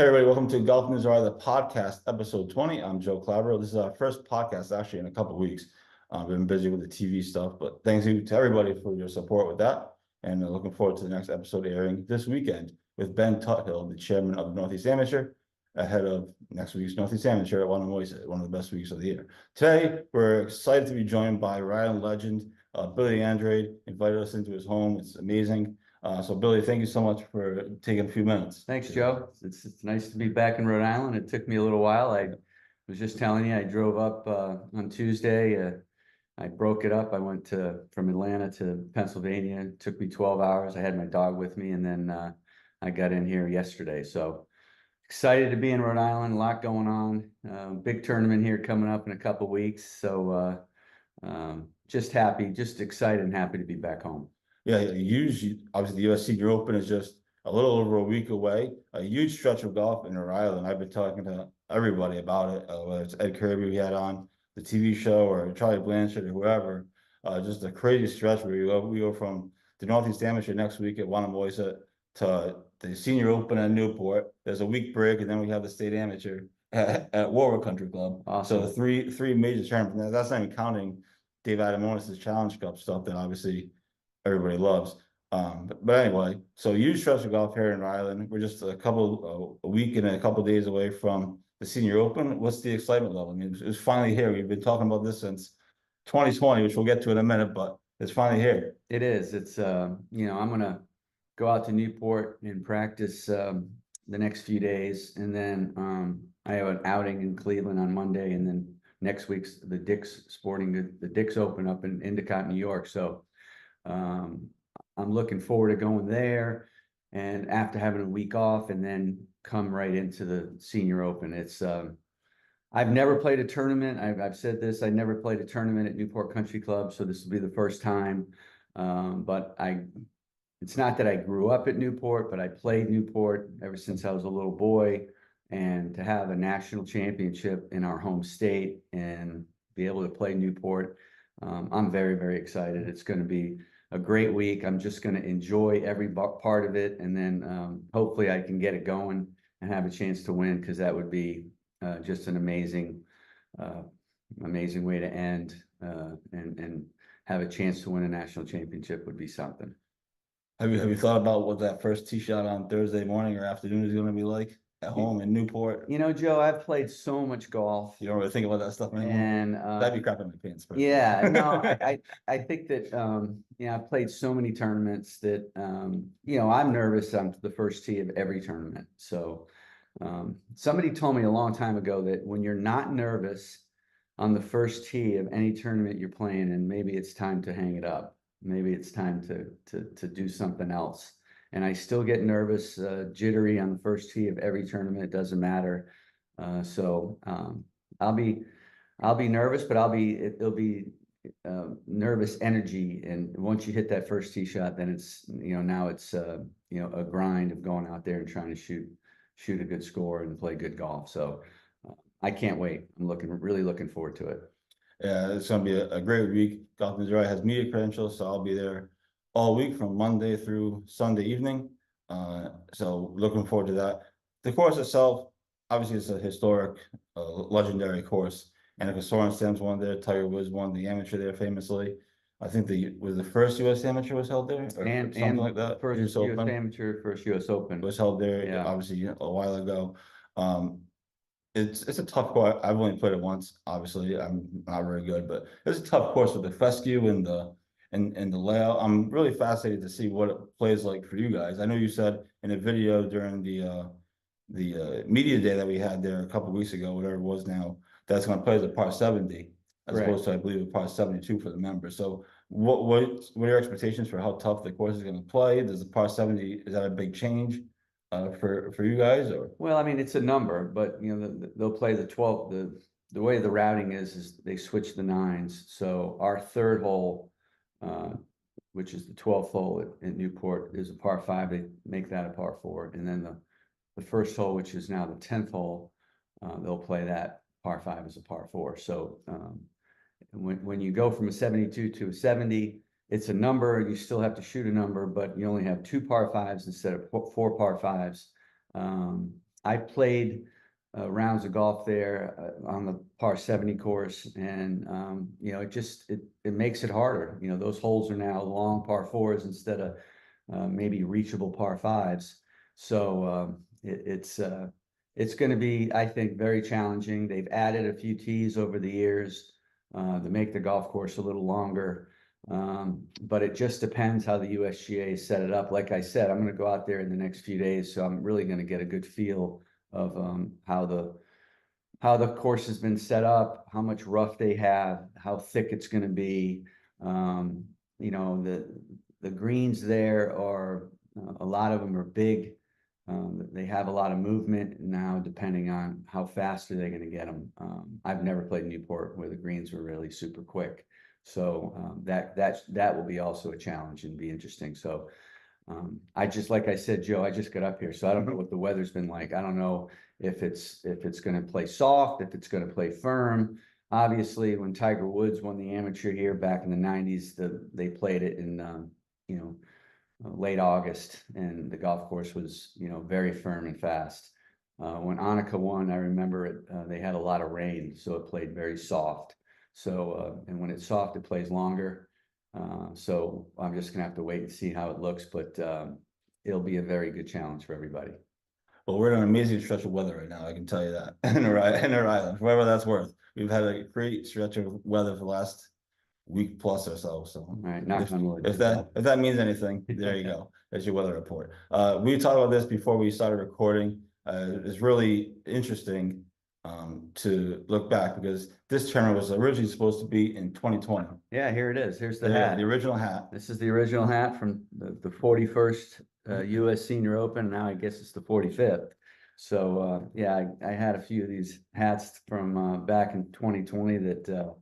Hey everybody, welcome to Golf News Are the podcast, episode 20. I'm Joe Calabro. This is our first podcast actually in a couple of weeks. I've been busy with the TV stuff, but thanks to everybody for your support with that. And looking forward to the next episode airing this weekend with Ben Tuthill, the chairman of the Northeast Amateur, ahead of next week's Northeast Amateur at Wannamoisa, one of the best weeks of the year. Today, we're excited to be joined by Rhode Island legend Billy Andrade. Invited us into his home. It's amazing. So Billy, thank you so much for taking a few minutes. Thanks, Joe. It's nice to be back in Rhode Island. It took me a little while. I was just telling you, I drove up on Tuesday. I broke it up. I went from Atlanta to Pennsylvania. It took me 12 hours. I had my dog with me, and then I got in here yesterday. So excited to be in Rhode Island. A lot going on. Big tournament here coming up in a couple weeks. So just happy, just excited and happy to be back home. Yeah, obviously the U.S. Senior Open is just a little over a week away. A huge stretch of golf in Rhode Island. I've been talking to everybody about it, whether it's Ed Kirby we had on the TV show or Charlie Blanchard or whoever. Just a crazy stretch where we go from the Northeast Amateur next week at Wannamoisa to the Senior Open at Newport. There's a week break, and then we have the State Amateur at Warwick Country Club. Awesome. So three major tournaments. That's not even counting Dave Adamonis' Challenge Cup stuff that obviously everybody loves. But anyway, so huge stretch of golf here in Rhode Island. We're just a week and a couple of days away from the Senior Open. What's the excitement level? I mean, it was finally here. We've been talking about this since 2020, which we'll get to in a minute, but it's finally here. It is. It's I'm gonna go out to Newport and practice the next few days, and then I have an outing in Cleveland on Monday, and then next week's the Dick's Open up in Endicott, New York. So I'm looking forward to going there, and after having a week off, and then come right into the Senior Open. It's I've never played a tournament. I've said this. I never played a tournament at Newport Country Club, so this will be the first time. But it's not that I grew up at Newport, but I played Newport ever since I was a little boy, and to have a national championship in our home state and be able to play Newport, I'm very, very excited. It's going to be a great week. I'm just going to enjoy every part of it, and then hopefully I can get it going and have a chance to win, because that would be just an amazing way to end, and have a chance to win a national championship would be something. Have you thought about what that first tee shot on Thursday morning or afternoon is going to be like at home in Newport? You know, Joe, I've played so much golf. You don't really think about that stuff anymore? And that'd be crapping my pants. Personally. Yeah, no, I think that I've played so many tournaments that I'm nervous on the first tee of every tournament. So somebody told me a long time ago that when you're not nervous on the first tee of any tournament you're playing, and maybe it's time to hang it up. Maybe it's time to do something else. And I still get nervous, jittery on the first tee of every tournament. It doesn't matter. So I'll be nervous, but it'll be nervous energy. And once you hit that first tee shot, then it's now it's a grind of going out there and trying to shoot a good score and play good golf. So I can't wait. I'm really looking forward to it. Yeah, it's going to be a great week. Golf News Right has media credentials, so I'll be there all week from Monday through Sunday evening. So looking forward to that. The course itself, obviously, it's a historic, legendary course. And Soren Stam's won there. Tiger Woods won the amateur there famously. I think the first U.S. Amateur was held there, or something like that. First US Amateur, first U.S. Open was held there. Yeah. Obviously a while ago. It's a tough course. I've only played it once. Obviously, I'm not very good, but it's a tough course with the fescue and the layout. I'm really fascinated to see what it plays like for you guys. I know you said in a video during the media day that we had there a couple of weeks ago, whatever it was now, that's going to play as a par 70 as opposed to, I believe, a par 72 for the members. So what are your expectations for how tough the course is going to play? Does the par 70, is that a big change for you guys? Or well, I mean, it's a number, but they'll play the 12. The way the routing is they switch the nines. So our third hole, which is the 12th hole at Newport, is a par 5. They make that a par 4, and then the first hole, which is now the 10th hole, they'll play that par 5 as a par 4. So when you go from a 72 to a 70, it's a number. You still have to shoot a number, but you only have 2 par 5s instead of 4 par 5s. I played rounds of golf there on the par 70 course, and you know, it makes it harder. You know, those holes are now long par fours instead of maybe reachable par fives. So it's going to be, I think, very challenging. They've added a few tees over the years to make the golf course a little longer. But it just depends how the USGA set it up. Like I said, I'm going to go out there in the next few days, so I'm really going to get a good feel of how the course has been set up, how much rough they have, how thick it's going to be. Um, you know, the greens there are a lot of them are big. They have a lot of movement now, depending on how fast are they going to get them. I've never played Newport where the greens were really super quick, so that will be also a challenge and be interesting. So I just, like I said, Joe, I just got up here, so I don't know what the weather's been like. I don't know if it's going to play soft, if it's going to play firm. Obviously, when Tiger Woods won the amateur here back in the 90s, they played it in you know, late August, and the golf course was, you know, very firm and fast. When Annika won, I remember they had a lot of rain, so it played very soft. So, and when it's soft, it plays longer. So I'm just gonna have to wait and see how it looks, but it'll be a very good challenge for everybody. Well, we're in an amazing stretch of weather right now, I can tell you that. In our island, for whatever that's worth. We've had a great stretch of weather for the last week plus or so. So All right, knock on wood. if that means anything, there you go. That's your weather report. We talked about this before we started recording. It's really interesting to look back because this tournament was originally supposed to be in 2020. Yeah, here it is. Here's the There, hat. the original hat. This is the original hat from the 41st US Senior Open. Now I guess it's the 45th. So yeah, I had a few of these hats from back in 2020 that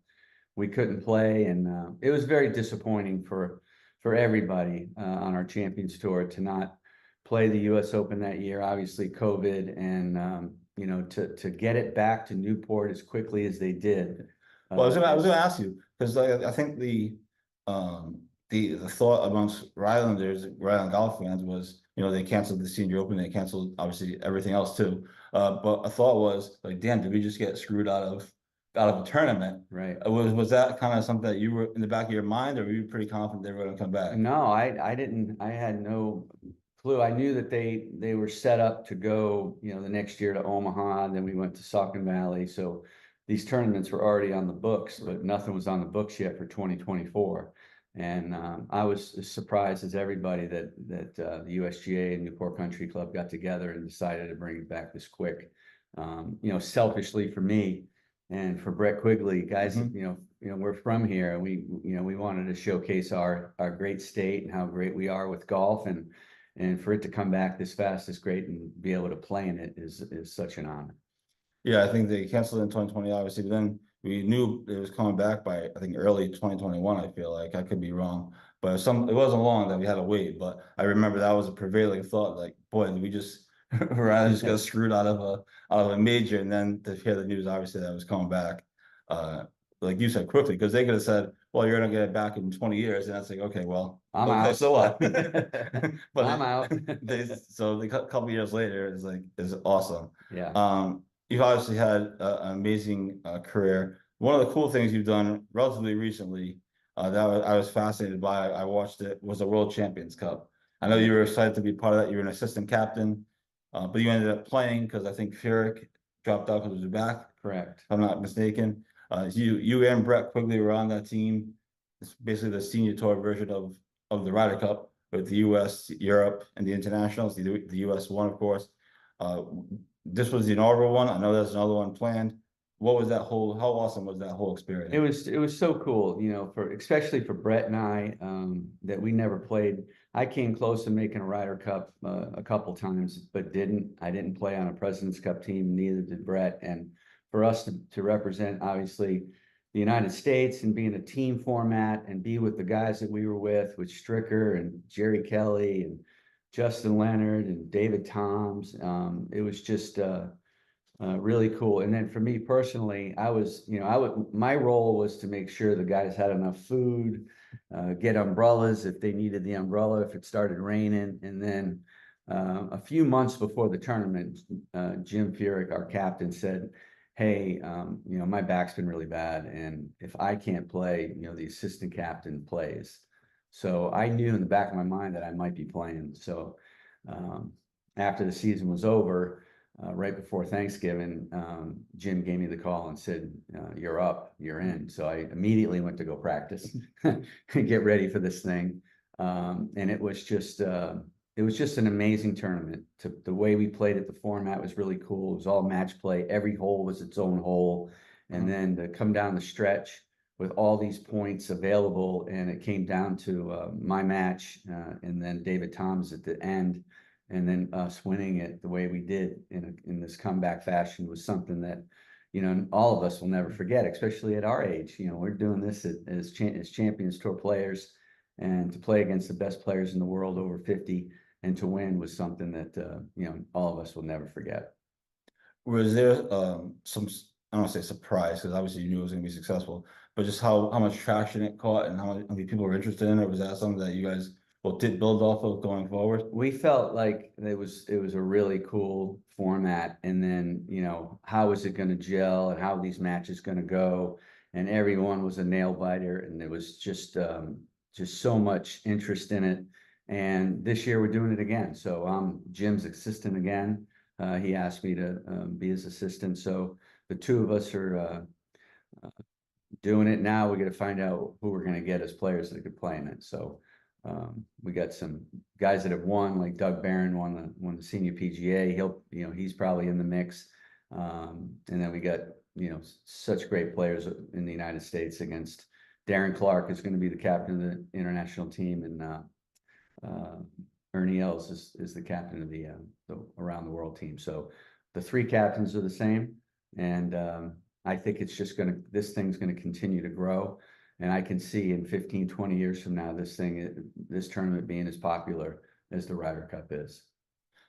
we couldn't play, and it was very disappointing for everybody on our Champions Tour to not play the US Open that year. Obviously, COVID, and you know, to get it back to Newport as quickly as they did. Well, I was gonna ask you because I think the thought amongst Rhode Island golf fans was, you know, they canceled the Senior Open, they canceled obviously everything else too. But a thought was like, damn, did we just get screwed out of a tournament? Right. Was that kind of something that you were in the back of your mind, or were you pretty confident they were going to come back? No, I didn't. I had no clue. I knew that they were set up to go, you know, the next year to Omaha, and then we went to Saucon Valley. So these tournaments were already on the books, but nothing was on the books yet for 2024. And I was as surprised as everybody that the USGA and Newport Country Club got together and decided to bring it back this quick. You know, selfishly for me and for Brett Quigley, guys, you know, we're from here, and you know, we wanted to showcase our great state and how great we are with golf, and for it to come back this fast is great, and be able to play in it is such an honor. Yeah, I think they canceled in 2020, obviously, but then we knew it was coming back by, I think, early 2021. I feel like I could be wrong, but it wasn't long that we had to wait. But I remember that was a prevailing thought, like, boy, did we just rather just got screwed out of a major, and then to hear the news, obviously, that was coming back, uh, like you said, quickly, because they could have said, well, you're gonna get it back in 20 years, and that's like, okay, well, I'm okay, out. so what? But I'm out. so a couple years later is awesome. Yeah. You've obviously had an amazing career. One of the cool things you've done relatively recently that I was fascinated by, I watched it, was the World Champions Cup. I know you were excited to be part of that. You were an assistant captain, but you ended up playing because I think Furyk dropped out because of his back, Correct. if I'm not mistaken. You and Brett Quigley were on that team. It's basically the senior tour version of the Ryder Cup with the US, Europe, and the internationals. The US won, of course. Uh, this was the inaugural one. I know there's another one planned. What was how awesome was that whole experience? It was so cool, you know, for especially for Brett and I, that we never played. I came close to making a Ryder Cup a couple times, but I didn't play on a President's Cup team, neither did Brett. And for us to represent, obviously, the United States and be in a team format and be with the guys that we were with Stricker and Jerry Kelly and Justin Leonard and David Toms, it was just really cool. And then for me personally, I was, you know, my role was to make sure the guys had enough food, get umbrellas if they needed the umbrella, if it started raining. And then a few months before the tournament, Jim Furyk, our captain, said, "Hey, my back's been really bad, and if I can't play, the assistant captain plays." So I knew in the back of my mind that I might be playing. So um, after the season was over, right before Thanksgiving, Jim gave me the call and said, "You're up, you're in." So I immediately went to go practice and get ready for this thing. And it was just an amazing tournament. The way we played it, the format was really cool. It was all match play. Every hole was its own hole. And then to come down the stretch with all these points available, and it came down to my match, and then David Tom's at the end, and then us winning it the way we did in this comeback fashion was something that, all of us will never forget, especially at our age. We're doing this as Champions Tour players, and to play against the best players in the world over 50 and to win was something that, all of us will never forget. Was there some, I don't want to say surprise, because obviously you knew it was going to be successful, but just how much traction it caught and how many people were interested in it? Was that something that you guys did build off of going forward? We felt like it was a really cool format, and then how is it going to gel and how are these matches going to go, and everyone was a nail biter, and there was just so much interest in it. And this year we're doing it again, so I'm Jim's assistant again. He asked me to be his assistant, so the two of us are doing it now. We got to find out who we're going to get as players that could play in it. So we got some guys that have won, like Doug Barron won the senior PGA. He's probably in the mix. And then we got, such great players in the United States against Darren Clark is going to be the captain of the international team. And Ernie Els is the captain of the around the world team. So the three captains are the same. And I think this thing's going to continue to grow. And I can see in 15, 20 years from now, this tournament being as popular as the Ryder Cup is.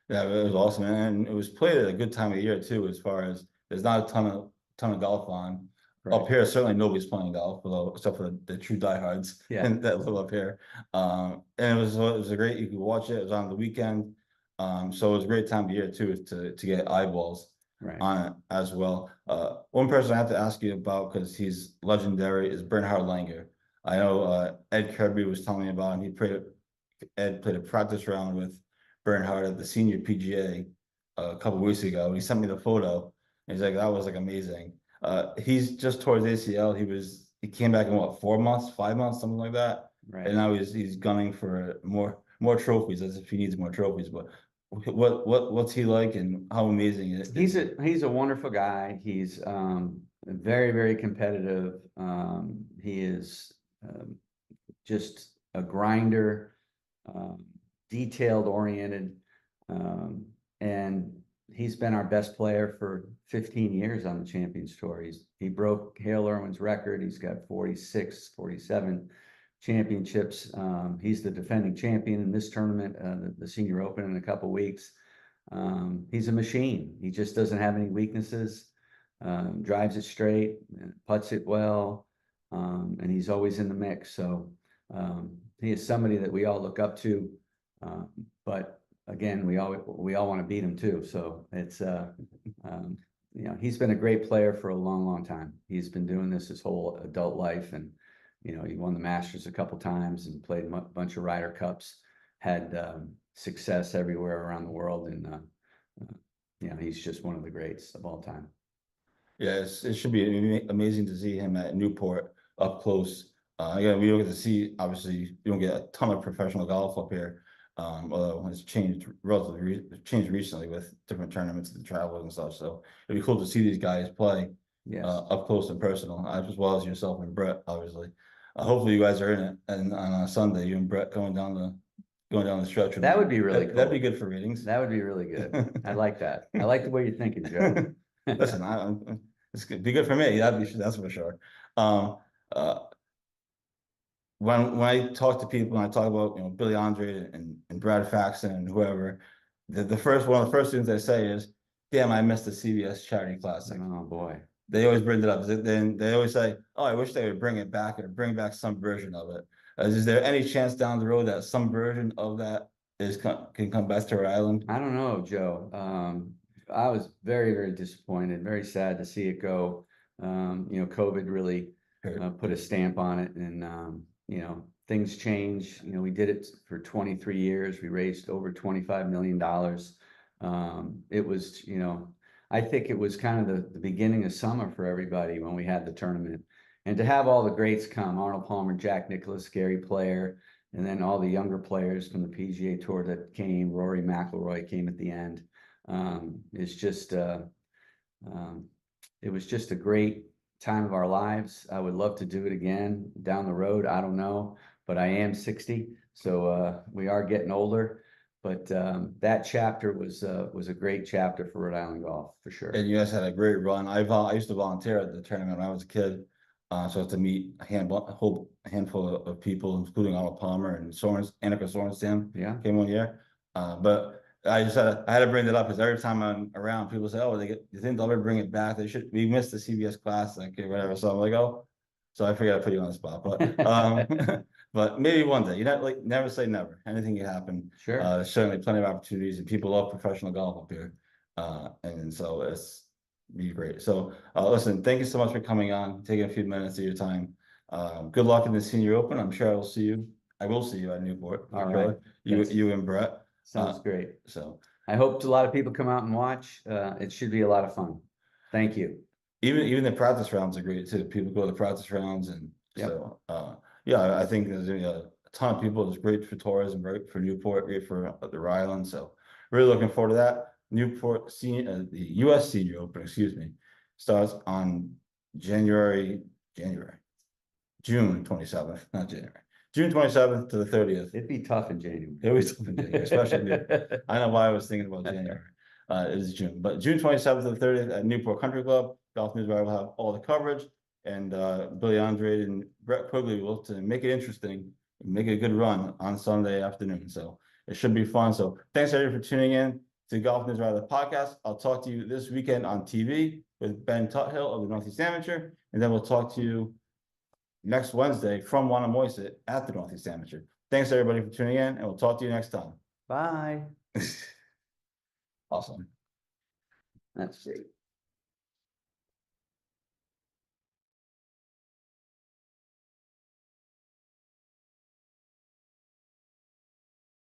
Yeah, it was awesome, and it was played at a good time of year too, as far as there's not a ton of golf on. Right. Up here, certainly nobody's playing golf, although except for the true diehards Yeah. that live up here. And it was a great, you could watch it. It was on the weekend. So it was a great time of year too to get eyeballs Right. on it as well. One person I have to ask you about, because he's legendary, is Bernhard Langer. I know Ed Kirby was telling me about him. Ed played a practice round with Bernhard at the senior PGA a couple weeks ago. He sent me the photo. And he's like, that was like amazing. He's just towards ACL. He came back in what, 4 months, 5 months, something like that. Right. And now he's gunning for more trophies, as if he needs more trophies. But what's he like, and how amazing is He's a wonderful guy. He's very, very competitive. He is just a grinder, detailed oriented, and he's been our best player for 15 years on the Champions Tour. He broke Hale Irwin's record. He's got 46, 47 championships. He's the defending champion in this tournament, the Senior Open, in a couple of weeks. He's a machine. He just doesn't have any weaknesses. Drives it straight, putts it well, and he's always in the mix. So he is somebody that we all look up to. But again, we all want to beat him too. So it's he's been a great player for a long, long time. He's been doing this his whole adult life, and he won the Masters a couple times and played a bunch of Ryder Cups. Had success everywhere around the world, and he's just one of the greats of all time. Yes, it should be amazing to see him at Newport up close. Again, we don't get to see, obviously, you don't get a ton of professional golf up here. Although it's changed recently with different tournaments and travel and stuff. So it'd be cool to see these guys play up close and personal, as well as yourself and Brett, obviously. Hopefully you guys are in it, and on a Sunday, you and Brett going down the stretch. That would be really cool. That'd be good for ratings. That would be really good. I like that. I like the way you're thinking, Joe. Listen, it's good. Be good for me. That's for sure. When I talk to people, and I talk about Billy Andrade and Brad Faxon and whoever, one of the first things they say is, "Damn, I missed the CBS Charity Classic." Oh boy. They always bring it up. Then they always say, "Oh, I wish they would bring it back, or bring back some version of it." Is there any chance down the road that some version of that can come back to Rhode Island? I don't know, Joe. I was very, very disappointed, very sad to see it go. COVID really Sure. put a stamp on it, and things change. We did it for 23 years. We raised over $25 million. It was, I think it was kind of the beginning of summer for everybody when we had the tournament. And to have all the greats come, Arnold Palmer, Jack Nicklaus, Gary Player, and then all the younger players from the PGA Tour that came, Rory McIlroy came at the end. It's just, it was just a great time of our lives. I would love to do it again down the road. I don't know, but I am 60, so we are getting older. But that chapter was a great chapter for Rhode Island golf for sure. And you guys had a great run. I used to volunteer at the tournament when I was a kid. So to meet a handful of people, including Arnold Palmer and Annika Sorenstam Yeah. came one year. But I had to bring that up because every time I'm around, people say, "Oh, you think they'll ever bring it back? We missed the CBS Classic or whatever." So I'm like, "Oh," so I figured I'd put you on the spot. But but maybe one day. Never say never. Anything can happen. Sure. There's certainly plenty of opportunities, and people love professional golf up here. And so it's be great. So listen, thank you so much for coming on, taking a few minutes of your time. Good luck in the Senior Open. I'm sure I will see you at Newport. All right. You and Brett. Sounds great. So I hope a lot of people come out and watch. It should be a lot of fun. Thank you. even the practice rounds are great too. People go to the practice rounds, and so yeah, I think there's a ton of people. It's great for tourism, great for Newport, great for the Rhode Island. So really looking forward to that. Newport Senior, the U.S. Senior Open, excuse me, starts on June 27th, not January. June 27th to the 30th. It'd be tough in January. It was tough in January, especially I know why I was thinking about January. It is June, but June 27th to the 30th at Newport Country Club. Golf News Wire will have all the coverage, and Billy Andrade and Brett Quigley will, to make it interesting, make it a good run on Sunday afternoon. So it should be fun. So thanks everybody for tuning in to Golf News Wire, the podcast. I'll talk to you this weekend on TV with Ben Tuthill of the Northeast Amateur, and then we'll talk to you next Wednesday from Wannamoisett at the Northeast Amateur. Thanks everybody for tuning in, and we'll talk to you next time. Bye. Awesome. That's great.